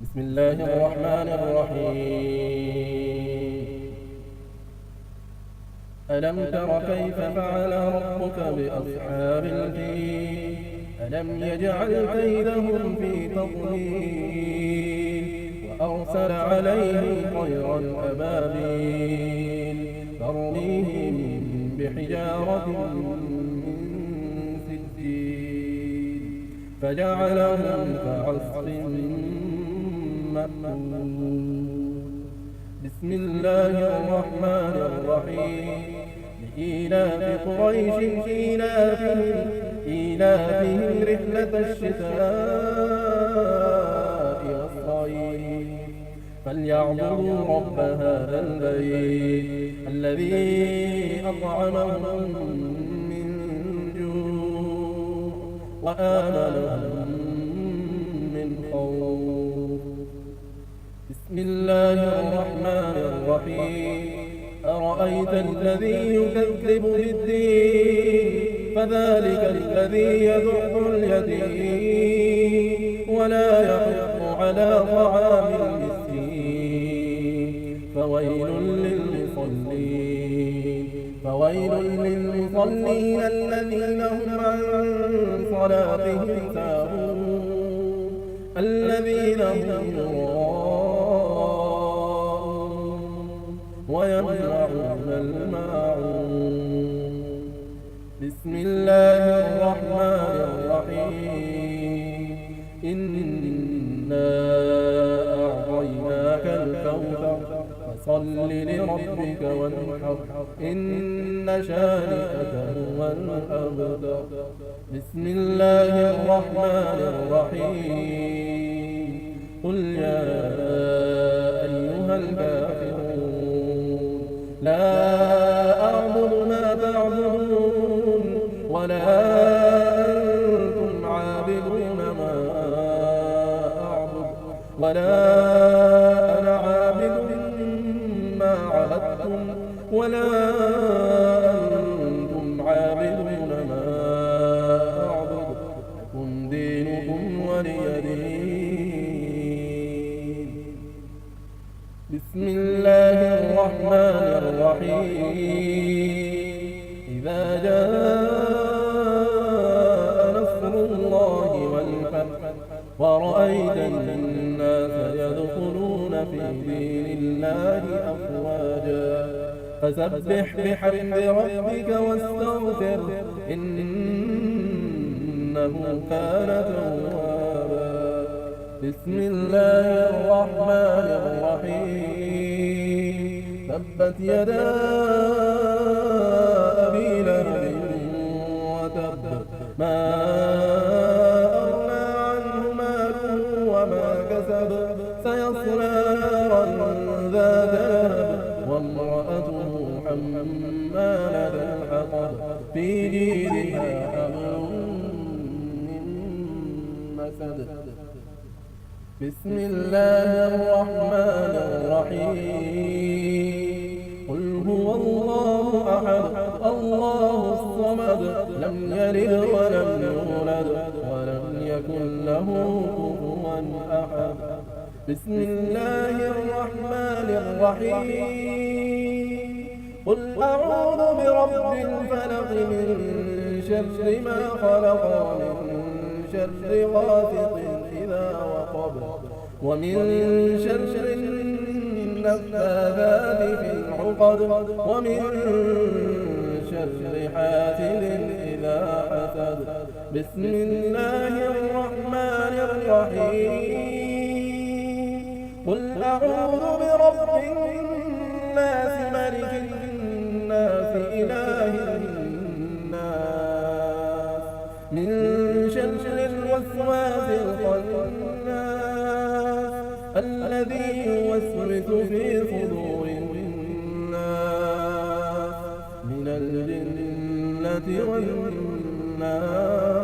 بسم الله الرحمن الرحيم. ألم تر كيف فعل ربك بأصحاب الفيل؟ ألم يجعل كيدهم في تضليل وأرسل عليهم طيرا أبابيل ترميهم بحجارة من سجيل فجعلهم كعصف مأكول. بسم الله الرحمن الرحيم. لإيلاف قريش إيلافهم رحلة الشتاء والصيف فليعبدوا رب هذا البيت الذي أطعمهم من جوع وآمنهم من خوف. بسم الله الرحمن الرحيم. أرأيت الذي يكذب بالدين فذلك الذي يدع اليتيم ولا يحض على طعام المسكين فويل للمصلين الذين هم عن صلاتهم ساهون الذين هم ويمنعون الماعون. بسم الله الرحمن الرحيم. إنا أعطيناك الكوثر فصل لربك وانحر إن شانئك هو الأبتر. بسم الله الرحمن الرحيم. قل يا أيها الكافرون لا أعبد ما تعبدون ولا أنتم عابدون ما أعبد ولا أنا عابد ما عبدتم ولا أنتم عابدون ما أعبد لكم دينكم ولي دين. بسم الله الرحمن الرحيم. إذا جاء نصر الله والفتح ورأيت الناس يدخلون في دين الله أفواجا فسبح بحمد ربك واستغفره إنه كان توابا. بسم الله الرحمن الرحيم. تبت يدا أبي لهب وتب ما أغنى عنه ماله وما كسب سيصلى نارا ذات لهب وامرأته حمالة الحطب في جيدها حبل من مسد. بسم الله الرحمن الرحيم. قل هو الله أحد الله الصمد لم يلد ولم يولد ولم يكن له كفوا أحد. بسم الله الرحمن الرحيم. قل أعوذ برب الفلق من شر ما خلق ومن شر غاسق إذا وقب ومن شر النفاثات في العقد ومن شر حاسد إذا حسد. بسم الله الرحمن الرحيم. قل أعوذ برب الناس ملك الناس إله الناس من شر الوسواس الخناس الذي يوسوس في صدور الناس من الجنة والناس.